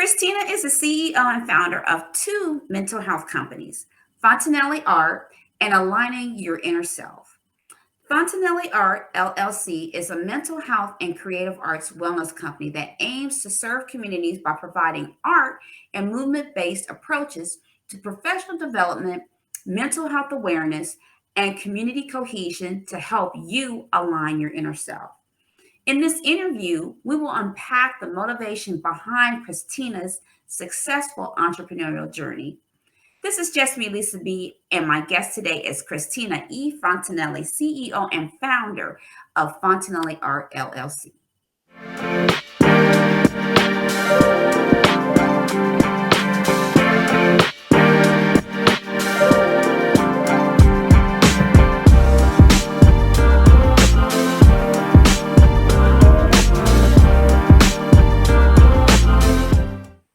Christina is the CEO and founder of two mental health companies, Fontanelli Art and Aligning Your Inner Self. Fontanelli Art LLC is a mental health and creative arts wellness company that aims to serve communities by providing art and movement based approaches to professional development, mental health awareness, and community cohesion to help you align your inner self. In this interview, we will unpack the motivation behind Christina's successful entrepreneurial journey. This is just me, Lisa B, and my guest today is Christina E. Fontenelle, CEO and founder of Fontanelli Art LLC.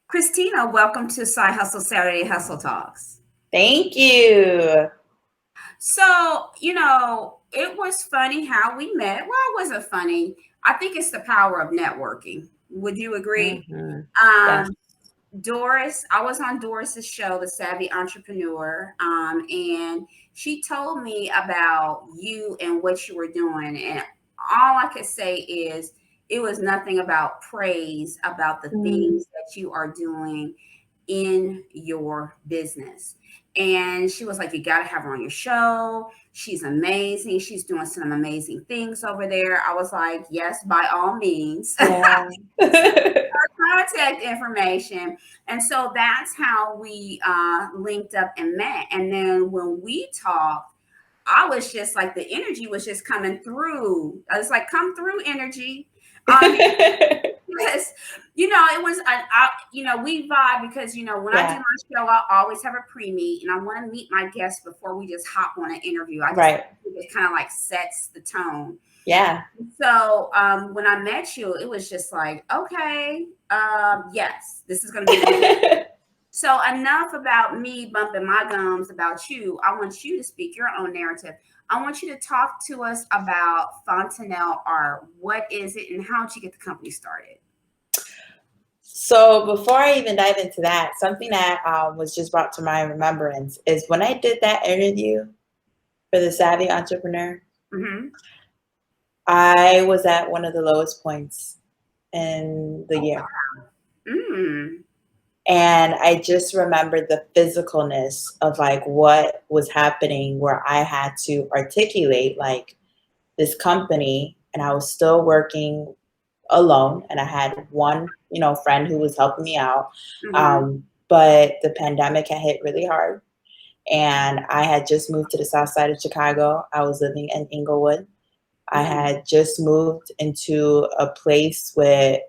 Christina, welcome to Side Hustle Saturday Hustle Talks. Thank you. So, it was funny how we met. Well, it wasn't funny. I think it's the power of networking. Would you agree? Mm-hmm. Yes. Doris, I was on Doris's show, The Savvy Entrepreneur, and she told me about you and what you were doing. And all I could say is it was nothing about praise about the things that you are doing in your business. And she was like, you got to have her on your show. She's amazing. She's doing some amazing things over there. I was like, yes, by all means. Yeah. Her contact information. And so that's how we linked up and met. And then when we talked, I was just like, the energy was just coming through. I was like, come through, energy. Because, it was, we vibe because, when I do my show, I always have a pre-meet and I want to meet my guests before we just hop on an interview. I just it kind of like sets the tone. Yeah. So when I met you, it was just like, okay, yes, this is going to be good. So enough about me bumping my gums about you. I want you to speak your own narrative. I want you to talk to us about Fontenelle Art. What is it and how did you get the company started? So before I even dive into that, something that was just brought to my remembrance is when I did that interview for the Savvy Entrepreneur, I was at one of the lowest points in the year. And I just remembered the physicalness of like what was happening where I had to articulate like this company and I was still working alone and I had one, friend who was helping me out. But the pandemic had hit really hard and I had just moved to the south side of Chicago. I was living in Inglewood. I had just moved into a place with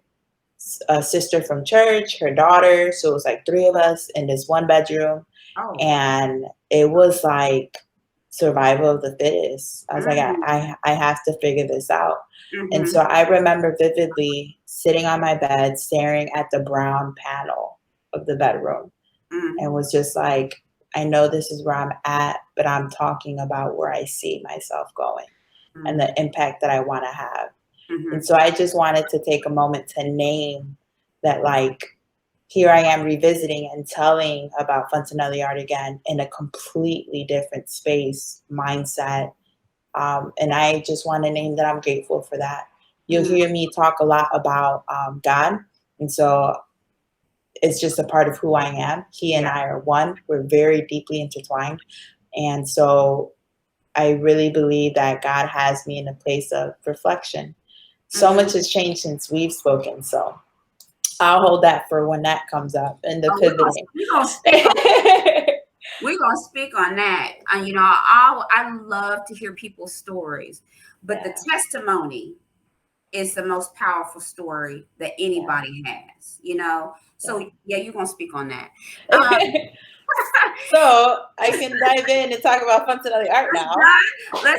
a sister from church, her daughter. So it was like three of us in this one bedroom. And it was like survival of the fittest. I was like, I have to figure this out. And so I remember vividly sitting on my bed, staring at the brown panel of the bedroom and was just like, I know this is where I'm at, but I'm talking about where I see myself going and the impact that I want to have. And so I just wanted to take a moment to name that, like, here I am revisiting and telling about Fontanelli Art again in a completely different space, mindset. And I just want to name that I'm grateful for that. You'll hear me talk a lot about God. And so it's just a part of who I am. He and I are one. We're very deeply intertwined. And so I really believe that God has me in a place of reflection. So much has changed since we've spoken. So I'll hold that for when that comes up in the pivoting. We're going to speak on that. I love to hear people's stories, but the testimony is the most powerful story that anybody has, So you're going to speak on that. So I can dive in and talk about Fontanelli Art now. Tell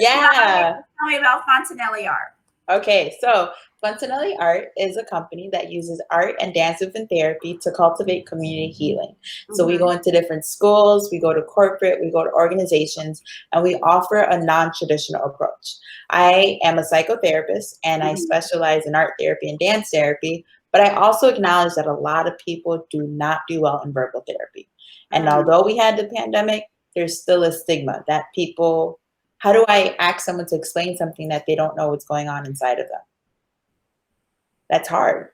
me about Fontanelli Art. Okay, so Fontanelli Art is a company that uses art and dance within therapy to cultivate community healing. So we go into different schools, we go to corporate, we go to organizations, and we offer a non-traditional approach. I am a psychotherapist and I specialize in art therapy and dance therapy, But I also acknowledge that a lot of people do not do well in verbal therapy. And although we had the pandemic, there's still a stigma that people, how do I ask someone to explain something that they don't know what's going on inside of them? That's hard.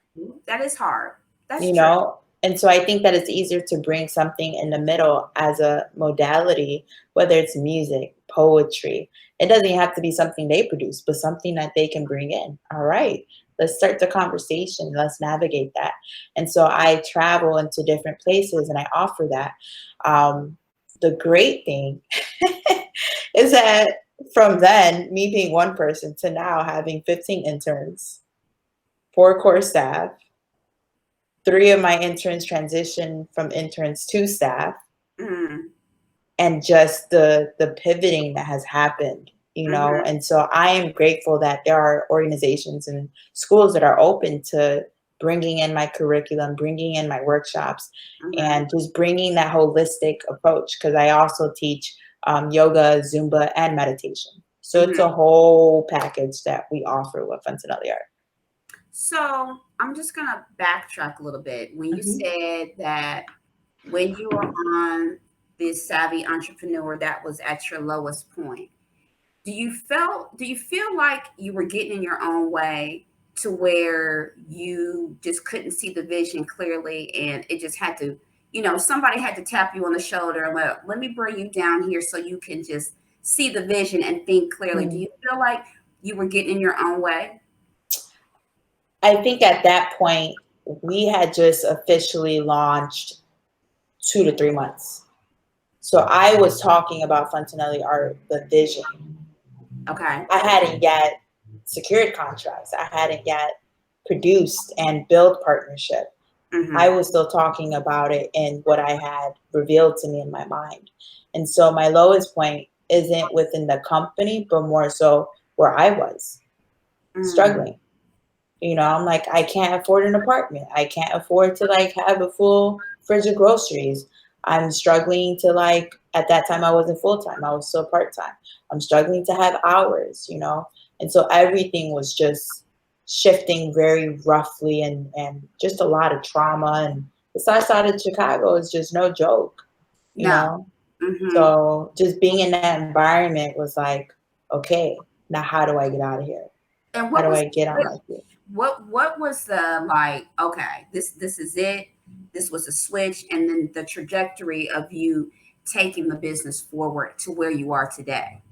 That is hard. That's You true. know? And so I think that it's easier to bring something in the middle as a modality, whether it's music, poetry. It doesn't even have to be something they produce, but something that they can bring in. All right, let's start the conversation. Let's navigate that. And so I travel into different places and I offer that. The great thing is that from then, me being one person to now having 15 interns, 4 core staff, 3 of my interns transitioned from interns to staff, and just the pivoting that has happened, you know. And so I am grateful that there are organizations and schools that are open to bringing in my curriculum, bringing in my workshops, and just bringing that holistic approach, because I also teach yoga, Zumba, and meditation. So it's a whole package that we offer with Fontanelli Art. So I'm just going to backtrack a little bit. When you said that when you were on this savvy entrepreneur, that was at your lowest point, do you feel like you were getting in your own way to where you just couldn't see the vision clearly, and it just had to, somebody had to tap you on the shoulder and let me bring you down here so you can just see the vision and think clearly? Do you feel like you were getting in your own way? I think at that point, we had just officially launched 2 to 3 months. So I was talking about Fontanelli Art, the vision. Okay. I hadn't yet secured contracts. I hadn't yet produced and built partnership. I was still talking about it in what I had revealed to me in my mind. And so my lowest point isn't within the company, but more so where I was struggling. You know, I'm like, I can't afford an apartment. I can't afford to like have a full fridge of groceries. I'm struggling to like, at that time I wasn't full-time. I was still part-time. I'm struggling to have hours, you know? And so everything was just shifting very roughly, and just a lot of trauma. And the south side of Chicago is just no joke, you know? So just being in that environment was like, okay, now how do I get out of here? And how do I get on my feet? What was the like, okay, this is it. This was a switch, and then the trajectory of you taking the business forward to where you are today?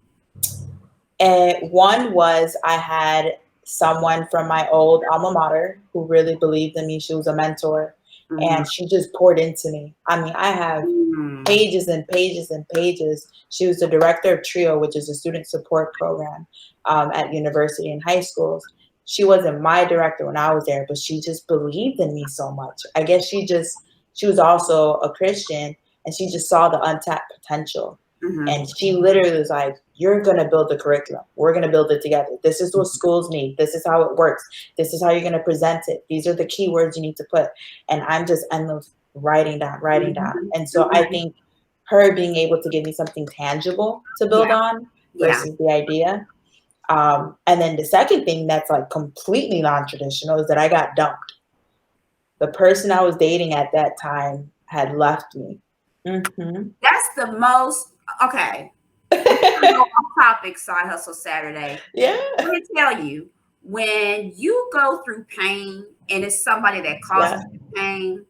And one was I had someone from my old alma mater who really believed in me. She was a mentor, and she just poured into me. I mean, I have pages and pages and pages. She was the director of TRIO, which is a student support program at university and high schools. She wasn't my director when I was there, but she just believed in me so much. I guess she was also a Christian, and she just saw the untapped potential. And she literally was like, you're going to build the curriculum. We're going to build it together. This is what schools need. This is how it works. This is how you're going to present it. These are the keywords you need to put. And I'm just endless writing down. And so I think her being able to give me something tangible to build on versus the idea. And then the second thing that's like completely non-traditional is that I got dumped. The person I was dating at that time had left me. That's the most, okay. Go off topic, Side Hustle Saturday. Yeah. Let me tell you, when you go through pain and it's somebody that causes you pain,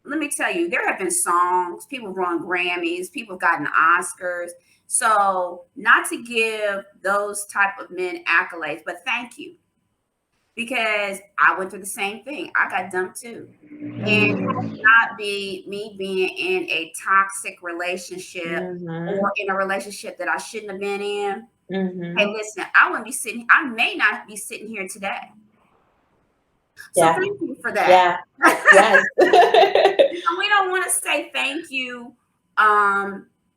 let me tell you, there have been songs, people have won Grammys, people have gotten Oscars. So not to give those type of men accolades, but thank you. Because I went through the same thing. I got dumped too. And not be me being in a toxic relationship or in a relationship that I shouldn't have been in. Hey, listen, I may not be sitting here today. So thank you for that. Yes. We don't want to say thank you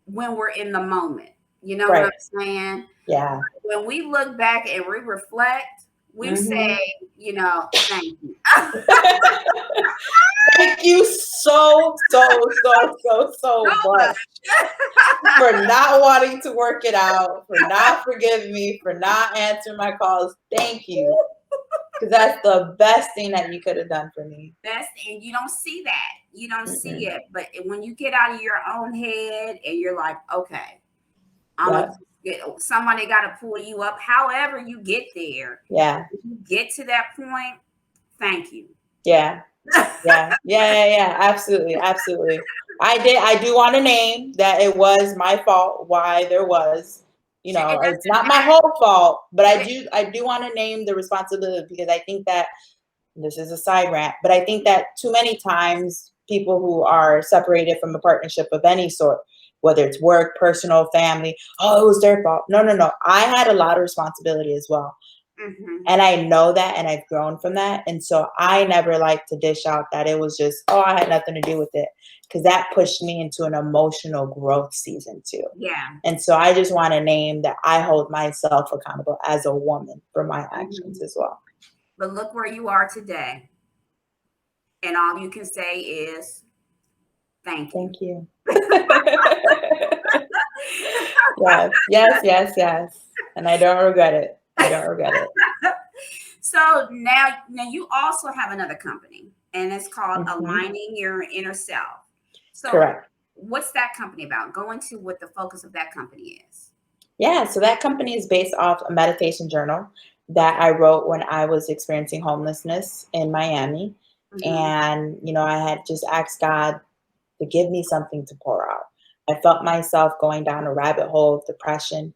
when we're in the moment. You know what I'm saying? Yeah. When we look back and we reflect, we say, thank you. Thank you so much for not wanting to work it out, for not forgiving me, for not answering my calls. Thank you. Because that's the best thing that you could have done for me. And you don't see that. You don't see Mm-mm. it. But when you get out of your own head and you're like, okay, Yep. somebody got to pull you up. However you get there, Yeah. if you get to that point, thank you. Yeah. Yeah. Absolutely. Absolutely. I do want to name that it was my fault why there was, It it's doesn't not my matter. whole fault, but It, I do want to name the responsibility, because I think that this is a side rant, but I think that too many times people who are separated from a partnership of any sort, whether it's work, personal, family, oh, it was their fault. No. I had a lot of responsibility as well. mhm. And I know that, and I've grown from that. And so I never like to dish out that it was just, oh, I had nothing to do with it, because that pushed me into an emotional growth season too. Yeah. And so I just want to name that I hold myself accountable as a woman for my actions Mhm. as well. But look where you are today. And all you can say is thank you. Thank you. Yes. And I don't regret it. So now you also have another company, and it's called Mhm. Aligning Your Inner Self. So Correct. what's that company about? Go into what the focus of that company is. Yeah, so that company is based off a meditation journal that I wrote when I was experiencing homelessness in Miami. Mm-hmm. And, I had just asked God to give me something to pour out. I felt myself going down a rabbit hole of depression.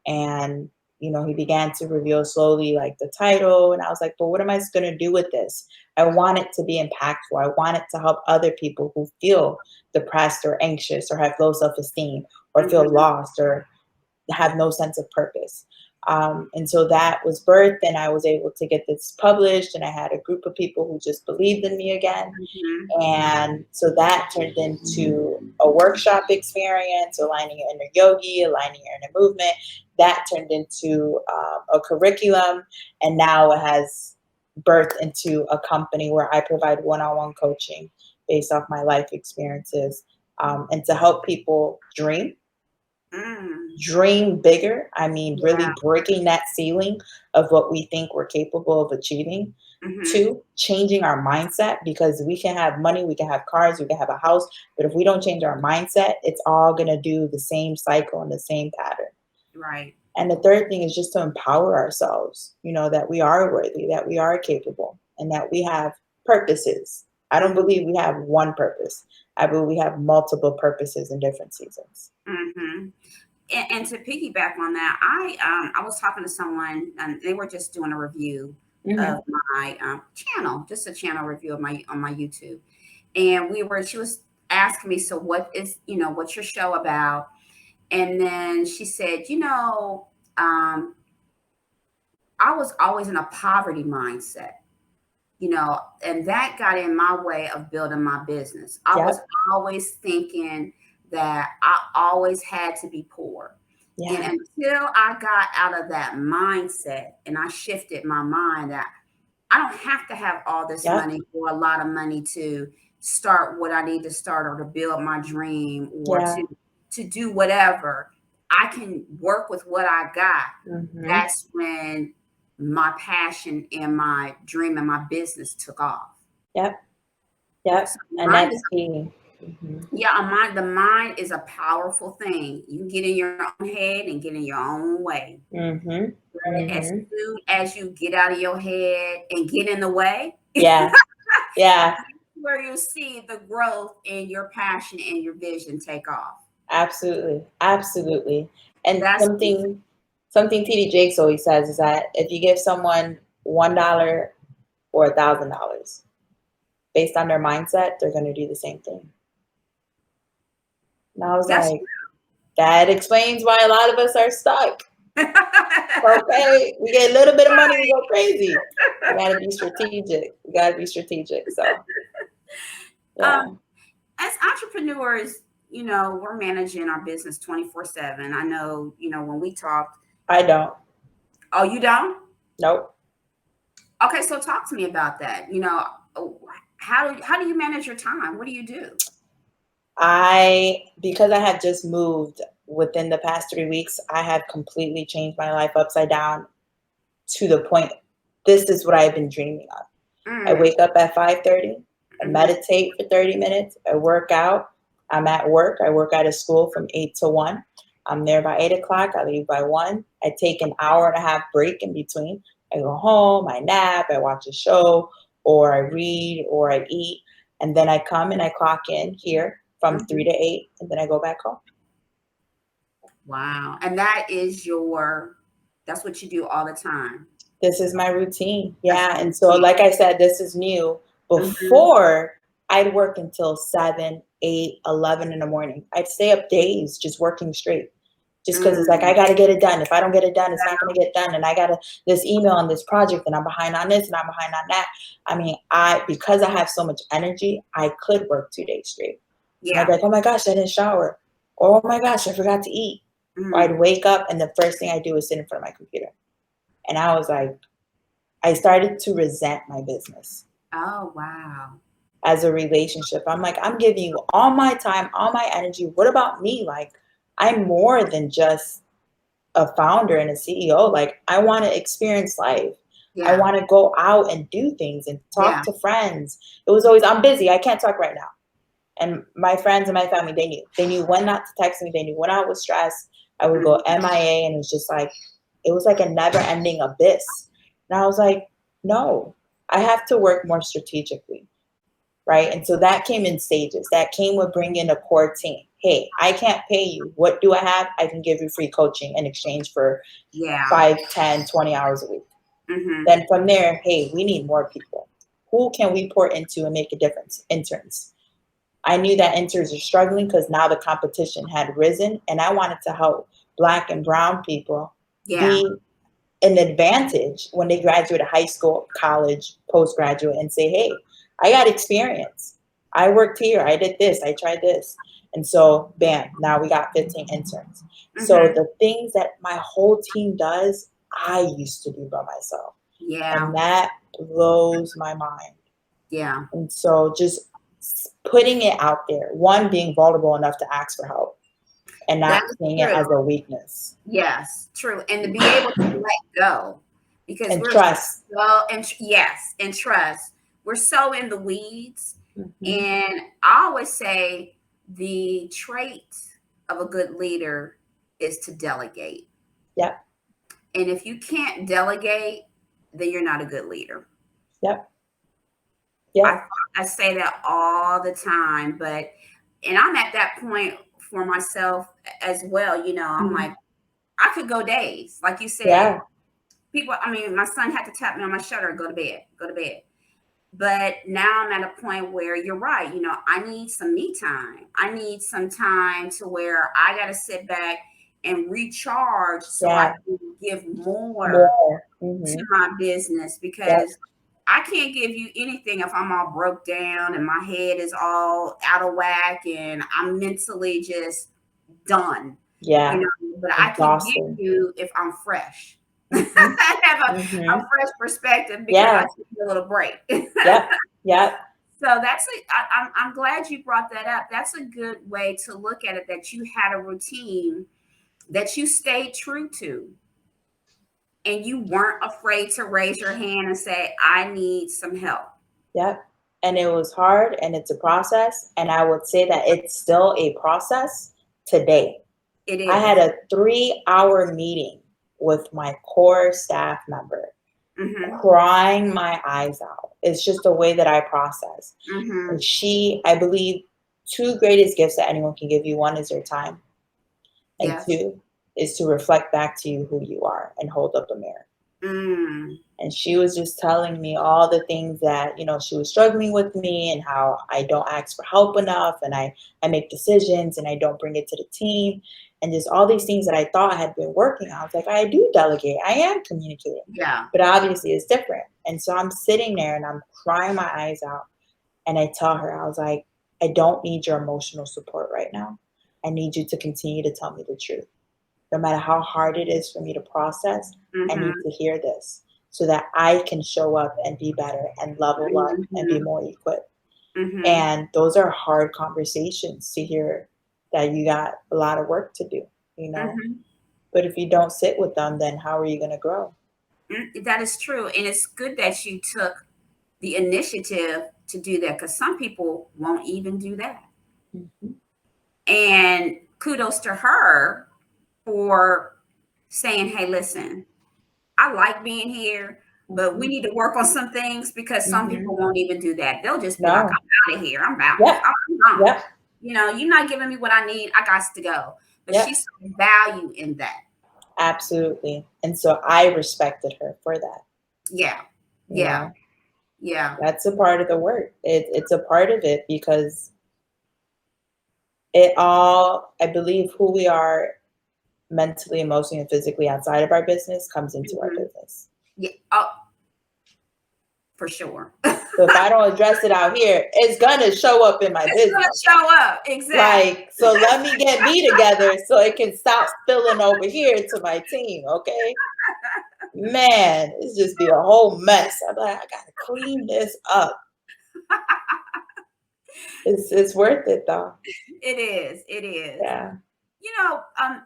And, he began to reveal slowly like the title. And I was like, but what am I going to do with this? I want it to be impactful. I want it to help other people who feel depressed or anxious or have low self esteem or feel Mm-hmm. lost or have no sense of purpose. And so that was birthed, and I was able to get this published, and I had a group of people who just believed in me again. Mm-hmm. And so that turned into a workshop experience, aligning your inner yogi, aligning your inner movement. That turned into a curriculum, and now it has birthed into a company where I provide one-on-one coaching based off my life experiences, and to help people Mm. dream bigger. I mean, Yeah. really breaking that ceiling of what we think we're capable of achieving. Mm-hmm. Two, changing our mindset, because we can have money, we can have cars, we can have a house, but if we don't change our mindset, it's all going to do the same cycle and the same pattern. Right. And the third thing is just to empower ourselves, that we are worthy, that we are capable, and that we have purposes. I don't believe we have one purpose. I believe we have multiple purposes in different seasons. Mm-hmm. And to piggyback on that, I was talking to someone, and they were just doing a review Mm-hmm. of my channel, just a channel review of my on my YouTube, and she was asking me, so what's your show about? And then she said, I was always in a poverty mindset, and that got in my way of building my business. I was Yep. always thinking that I always had to be poor. And Yeah. until I got out of that mindset and I shifted my mind that I don't have to have all this Yep. money or a lot of money to start what I need to start, or to build my dream, or Yeah. to do whatever. I can work with what I got. Mm-hmm. That's when my passion and my dream and my business took off. Yep. So And mind that's is key. Mm-hmm. the mind is a powerful thing. You can get in your own head and get in your own way. Mm-hmm. But as Mm-hmm. soon as you get out of your head and get in the way, Yeah. Yeah. where you see the growth and your passion and your vision take off. Absolutely. And That's something TD Jakes always says is that if you give someone $1 or $1,000 based on their mindset, they're going to do the same thing. And I was that's like, that explains why a lot of us are stuck. Okay, we get a little bit of money, we go crazy. We gotta be strategic. So yeah. As entrepreneurs, we're managing our business 24/7. I know, when we talked. I don't. Oh, you don't? Nope. Okay, so talk to me about that. How do you manage your time? What do you do? Because I had just moved within the past 3 weeks, I have completely changed my life upside down to the point this is what I've been dreaming of. I wake up at 5:30, I meditate for 30 minutes, I work out, I'm at work, I work at a school from 8 to 1. I'm there by 8 o'clock, I leave by 1. I take an hour and a half break in between. I go home, I nap, I watch a show, or I read, or I eat, and then I come and I clock in here from 3 to 8, and then I go back home. Wow. And that's what you do all the time. This is my routine. Yeah. And so, like I said, this is new. Before, I'd work until 7, 8, 11 in the morning. I'd stay up days just working straight. Just because it's like, I got to get it done. If I don't get it done, it's not going to get done. And I got this email on this project, and I'm behind on this, and I'm behind on that. I mean, because I have so much energy, I could work 2 days straight. Yeah. I'd be like, oh my gosh, I didn't shower. Or, oh my gosh, I forgot to eat. Or I'd wake up, and the first thing I do is sit in front of my computer. And I was like, I started to resent my business. Oh, wow. As a relationship. I'm like, I'm giving you all my time, all my energy. What about me? Like, I'm more than just a founder and a CEO. Like, I want to experience life. Yeah. I want to go out and do things and talk to friends. It was always, I'm busy. I can't talk right now. And my friends and my family, they knew when not to text me. They knew when I was stressed. I would go MIA, and it was just like, it was like a never ending abyss. And I was like, no, I have to work more strategically. Right. And so that came in stages. That came with bringing a core team. Hey, I can't pay you. What do I have? I can give you free coaching in exchange for 5, 10, 20 hours a week. Then from there, hey, we need more people. Who can we pour into and make a difference? Interns. I knew that interns are struggling because now the competition had risen, and I wanted to help Black and brown people be an advantage when they graduate high school, college, postgraduate, and say, hey, I got experience. I worked here. I did this. I tried this. And so, bam, now we got 15 interns. So the things that my whole team does, I used to do by myself. Yeah. And that blows my mind. Yeah. And so just putting it out there, one, being vulnerable enough to ask for help and not seeing it as a weakness. Yes, true. And to be able to let go. Because and trust. And trust. We're so in the weeds. And I always say the trait of a good leader is to delegate. Yep. And if you can't delegate, then you're not a good leader. Yep. Yep. I say that all the time, and I'm at that point for myself as well. You know, I'm like, I could go days. Like you said, my son had to tap me on my shoulder, go to bed. But now I'm at a point where you're right. You know, I need some me time. I need some time to where I got to sit back and recharge so I can give more to my business, because I can't give you anything if I'm all broke down and my head is all out of whack and I'm mentally just done. Yeah. You know, but I can give you if I'm fresh. I have a fresh perspective because I took a little break. Yep. So I'm glad you brought that up. That's a good way to look at it, that you had a routine that you stayed true to. And you weren't afraid to raise your hand and say, I need some help. Yep. And it was hard, and it's a process. And I would say that it's still a process today. It is. I had a 3-hour meeting with my core staff member, crying my eyes out. It's just the way that I process. And I believe, 2 greatest gifts that anyone can give you. 1 is your time. And 2 is to reflect back to you who you are and hold up a mirror. And she was just telling me all the things that, you know, she was struggling with me, and how I don't ask for help enough, and I make decisions and I don't bring it to the team, and just all these things that I thought I had been working on. I was like, I do delegate. I am communicating. Yeah. But obviously it's different. And so I'm sitting there and I'm crying my eyes out, and I tell her, I was like, I don't need your emotional support right now. I need you to continue to tell me the truth. No matter how hard it is for me to process, I need to hear this so that I can show up and be better and level up and be more equipped. And those are hard conversations to hear, that you got a lot of work to do, you know. But if you don't sit with them, then how are you going to grow? That is true. And it's good that you took the initiative to do that because some people won't even do that. Mhm. And kudos to her for saying, hey, listen, I like being here, but we Mhm. need to work on some things because some people Mhm. won't even do that. They'll just be like, No. I'm out of here. I'm out. Yep. I'm gone. Yep. You're not giving me what I need. I got to go. But Yep. she saw value in that. Absolutely. And so I respected her for that. Yeah. You Yeah. know, Yeah. that's a part of the work. It's a part of it because it all, I believe, who we are mentally, emotionally, and physically outside of our business comes into our Mhm. business. Yeah. Oh, for sure. So if I don't address it out here, it's gonna show up in my It's going to business. show up. Exactly. Like, so let me get me together so it can stop spilling over here to my team, okay? Man, it's just be a whole mess. I'm like, I gotta clean this up. It's worth it though. It is. It is. Yeah.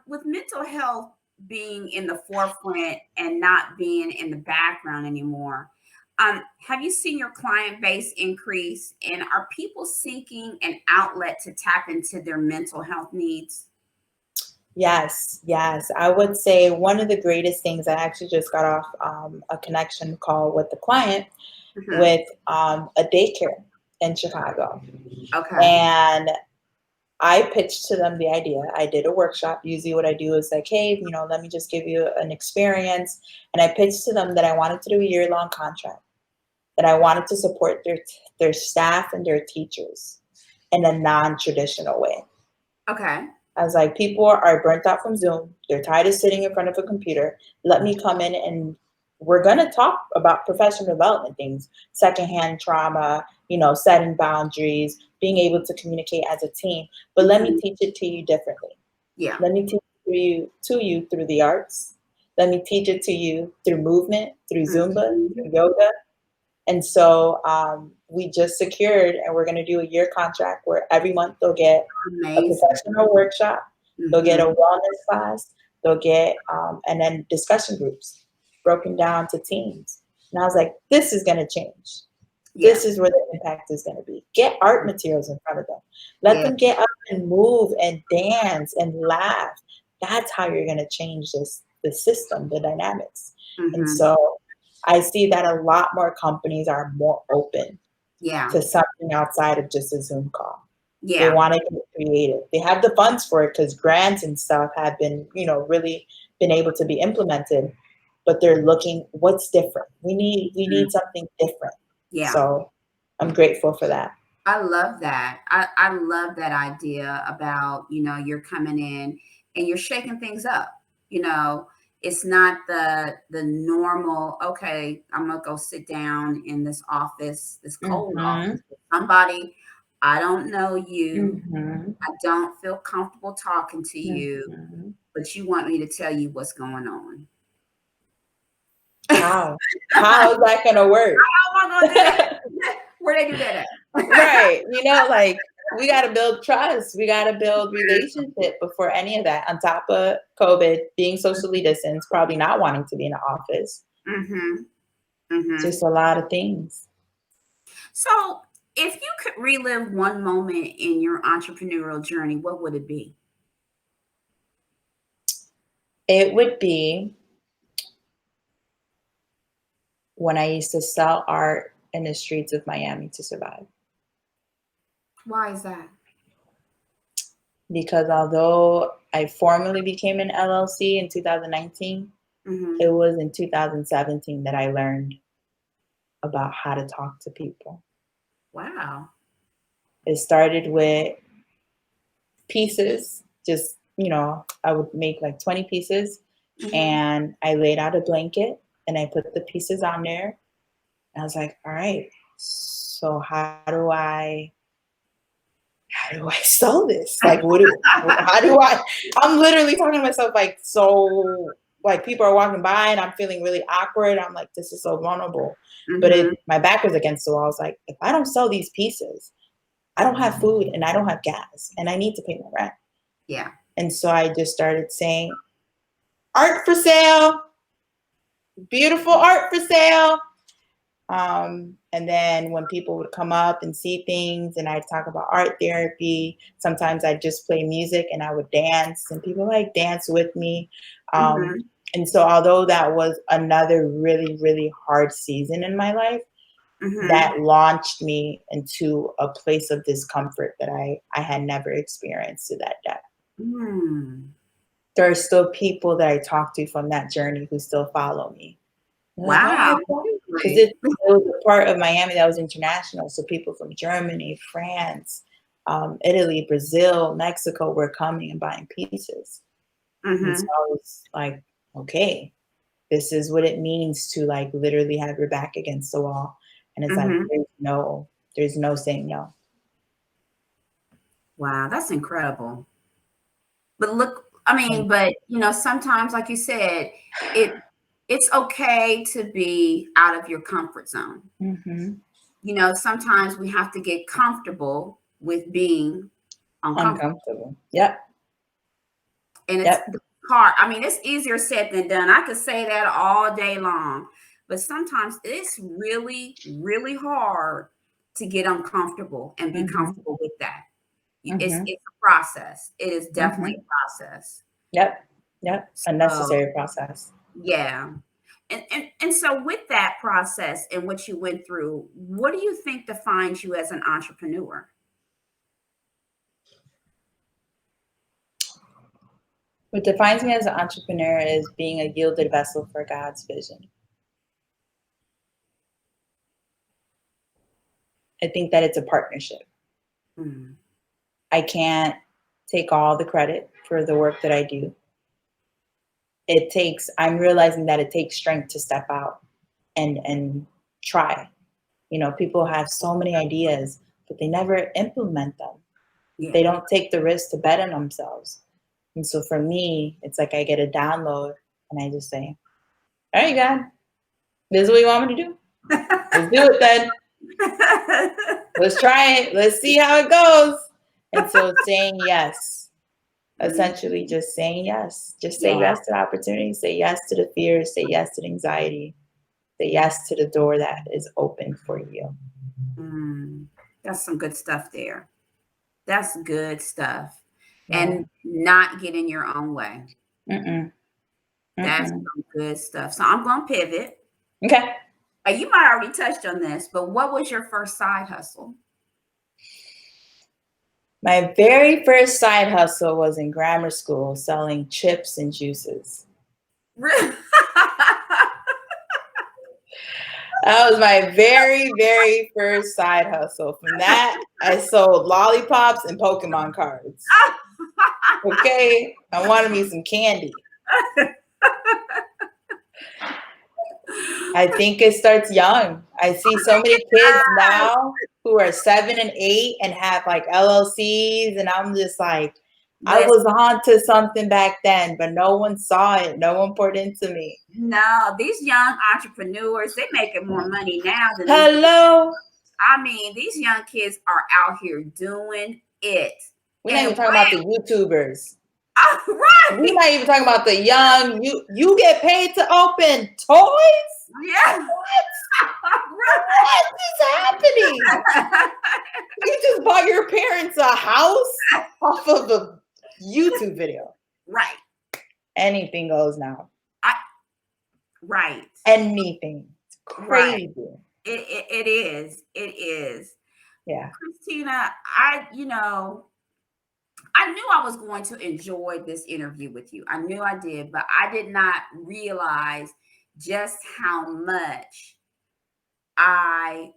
With mental health being in the forefront and not being in the background anymore, have you seen your client base increase? And are people seeking an outlet to tap into their mental health needs? Yes, yes. I would say one of the greatest things, I actually just got off a connection call with the client Mhm. with a daycare in Chicago. Okay. And I pitched to them the idea. I did a workshop. Usually what I do is like, hey, let me just give you an experience. And I pitched to them that I wanted to do a year-long contract, that I wanted to support their staff and their teachers in a non-traditional way. Okay. I was like, people are burnt out from Zoom. They're tired of sitting in front of a computer. Let me come in and we're going to talk about professional development things, secondhand trauma, setting boundaries, being able to communicate as a team. But let me Mhm. teach it to you differently. Yeah. Let me teach it to you through the arts. Let me teach it to you through movement, through Zumba, Mhm. through yoga. And so we just secured, and we're going to do a year contract where every month they'll get a Amazing. professional workshop, they'll get a Mhm. wellness class, they'll get, and then discussion groups broken down to teams. And I was like, this is going to change. Yeah. This is where the impact is going to be. Get art materials in front of them. Let Yeah. them get up and move and dance and laugh. That's how you're going to change the system, the dynamics. And Mhm. so I see that a lot more companies are more open Yeah. to something outside of just a Zoom call. They Yeah. want to get creative. They have the funds for it because grants and stuff have been, really been able to be implemented, but they're looking what's different. We need something different. Yeah. So I'm grateful for that. I love that. I love that idea about, you're coming in and you're shaking things up. You know, it's not the normal, okay, I'm gonna go sit down in this office, this cold Mm-hmm. office with somebody. I don't know you. Mm-hmm. I don't feel comfortable talking to you, Mm-hmm. but you want me to tell you what's going on. How? How is that gonna work? How am I gonna do that? Where they do that at? Right. Like we got to build trust. We got to build relationship before any of that. On top of COVID, being socially distanced, probably not wanting to be in the office, Mm-hmm. Mm-hmm. just a lot of things. So, if you could relive one moment in your entrepreneurial journey, what would it be? It would be when I used to sell art in the streets of Miami to survive. Why is that? Because although I formally became an LLC in 2019, Mm-hmm. it was in 2017 that I learned about how to talk to people. Wow. It started with pieces, just, I would make like 20 pieces Mm-hmm. and I laid out a blanket and I put the pieces on there. And I was like, all right, so how do I sell this? Like, I'm literally talking to myself like, so like people are walking by and I'm feeling really awkward. I'm like, this is so vulnerable. But Mm-hmm. my back was against the wall. I was like, if I don't sell these pieces, I don't have food and I don't have gas and I need to pay my rent. Yeah. And so I just started saying, art for sale. beautiful art for sale. And then when people would come up and see things and I'd talk about art therapy, sometimes I'd just play music and I would dance and people like dance with me. Mhm. And so although that was another really, really hard season in my life, Mhm. that launched me into a place of discomfort that I had never experienced to that depth. Mm. There are still people that I talk to from that journey who still follow me. They're like, Wow. oh, because Really? it was a part of Miami that was international. So people from Germany, France, Italy, Brazil, Mexico were coming and buying pieces. And so Mhm. I was like, okay, this is what it means to like literally have your back against the wall. And it's like, Mhm. there's no saying no. Wow, that's incredible. But look, I mean, but sometimes, like you said, it it's okay to be out of your comfort zone. Mm-hmm. Sometimes we have to get comfortable with being uncomfortable. Uncomfortable. Yep. And it's Yep. hard. I mean, it's easier said than done. I could say that all day long, but sometimes it's really, really hard to get uncomfortable and be Mm-hmm. comfortable with that. It's Mm-hmm. it's a process. It is definitely Mm-hmm. a process. Yep. Yep. A So necessary process. yeah. And so with that process and what you went through, what do you think defines you as an entrepreneur? What defines me as an entrepreneur is being a yielded vessel for God's vision. I think that it's a partnership. Mm, I can't take all the credit for the work that I do. I'm realizing that it takes strength to step out and try. People have so many ideas, but they never implement them. yeah. They don't take the risk to bet on themselves. And so for me, it's like I get a download and I just say, all right, God, this is what you want me to do. Let's do it then. Let's try it. Let's see how it goes. And so saying yes, essentially Mhm. just saying yes. Just say Yeah. yes to the opportunity, say yes to the fear, say yes to the anxiety, say yes to the door that is open for you. Mm, that's some good stuff there. That's good stuff. Yeah. And not get in your own way. Mm-mm. That's Mm-mm. some good stuff. So I'm going to pivot. Okay. You might already touched on this, but what was your first side hustle? My very first side hustle was in grammar school selling chips and juices. Really? That was my very, very first side hustle. From that, I sold lollipops and Pokemon cards. Okay? I wanted me some candy. I think it starts young. I see so many kids now who are 7 and 8 and have like LLCs, and I'm just like, I Listen, was on to something back then, but no one saw it. No one poured into me. no, these young entrepreneurs, they making more money now than they did. Hello. I mean, these young kids are out here doing it. We're not And even talking about the YouTubers. We're right. not even talking about the young. You get paid to open toys? Yeah. What is happening? You just bought your parents a house off of a YouTube video. Right. Anything goes now. Right. Anything. It's Right. crazy. It is. It is. Yeah. Christina, I knew I was going to enjoy this interview with you. I knew I did, but I did not realize just how much I,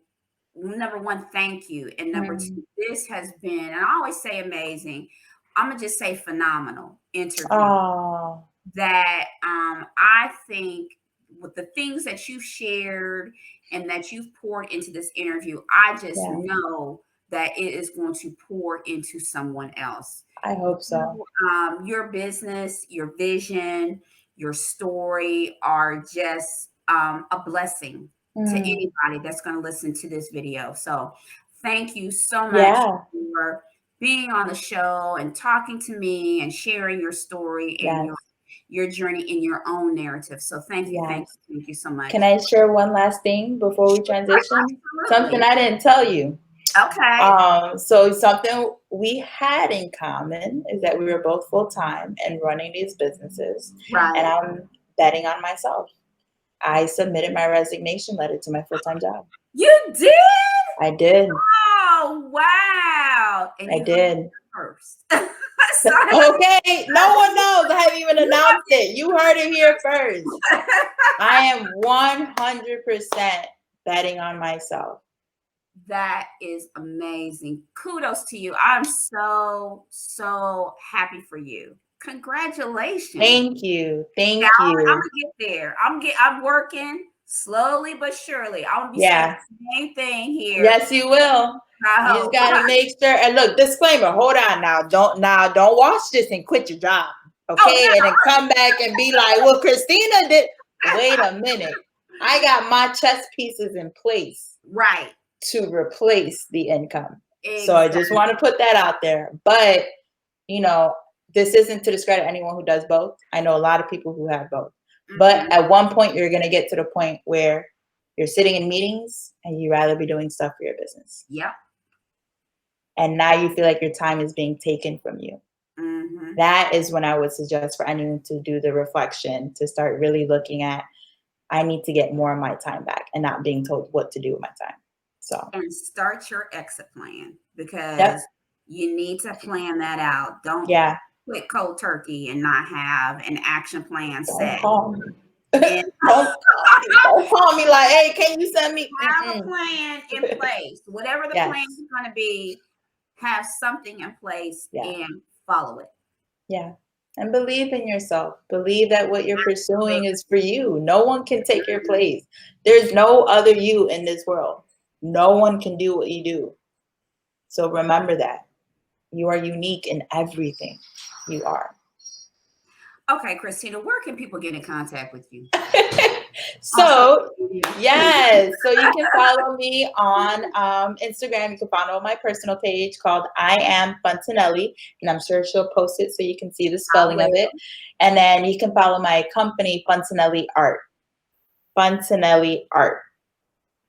number one, thank you. And number Mm. two, this has been, and I always say amazing, I'm going to just say phenomenal interview Oh, that I think with the things that you've shared and that you've poured into this interview, I just yeah. know that it is going to pour into someone else. I hope so. Your business, your vision, your story are just a blessing to Mm. anybody that's going to listen to this video. So thank you so much Yeah. for being on the show and talking to me and sharing your story and Yes. your journey in your own narrative. So thank you, Yes. thank you so much. Can I share one last thing before we transition? Absolutely. Something I didn't tell you. Okay. So something we had in common is that we were both full-time and running these businesses. Right. And I'm betting on myself. I submitted my resignation letter to my full-time job. You did? I did. Oh, wow. And I you did. first. Okay, no one knows. I haven't even announced it. You heard it here first. I am 100% betting on myself. That is amazing. Kudos to you. I'm so, so happy for you. Congratulations. Thank you. Thank you. I'm gonna get there. I'm working slowly but surely. I'm gonna be saying the same thing here. Yes, you will. You just gotta make sure. And look, disclaimer. Hold on now. Don't watch this and quit your job, okay? And then come back and be like, "Well, Christina did." Wait a minute. I got my chess pieces in place, right, to replace the income. Exactly. So I just want to put that out there. But you know, this isn't to discredit anyone who does both. I know a lot of people who have both. Mm-hmm. But at one point, you're gonna get to the point where you're sitting in meetings and you'd rather be doing stuff for your business. Yep. And now you feel like your time is being taken from you. Mm-hmm. That is when I would suggest for anyone to do the reflection, to start really looking at, I need to get more of my time back and not being told what to do with my time. So, and start your exit plan, because you need to plan that out. Don't quit cold turkey and not have an action plan set. Don't call me like, hey, can you send me? Have a plan in place. Whatever the plan is going to be, have something in place and follow it. Yeah. And believe in yourself. Believe that what you're pursuing is for you. No one can take your place. There's no other you in this world. No one can do what you do. So remember that. You are unique in everything you are. Okay, Christina, where can people get in contact with you? So, yes. So you can follow me on Instagram. You can follow my personal page called I Am Fontenelle. And I'm sure she'll post it so you can see the spelling of it. And then you can follow my company, Fontanelli Art. Fontanelli Art.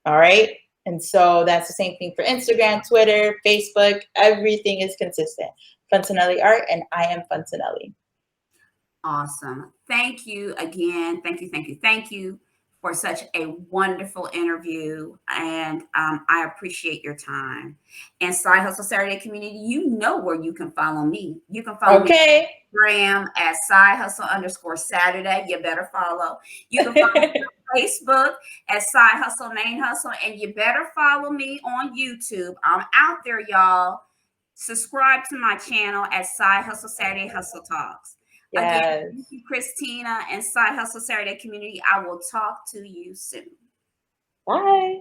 All right. And so that's the same thing for Instagram, Twitter, Facebook. Everything is consistent. Fontanelli Art and I Am Fontenelle. Awesome. Thank you again. Thank you for such a wonderful interview. And I appreciate your time. And Side Hustle Saturday community, you know where you can follow me. You can follow me on Instagram at Side Hustle _Saturday. You better follow. You can follow me on Facebook at Side Hustle Main Hustle. And you better follow me on YouTube. I'm out there, y'all. Subscribe to my channel at Side Hustle Saturday Hustle Talks. Yes. Again, thank you, Christina and Side Hustle Saturday community. I will talk to you soon. Bye.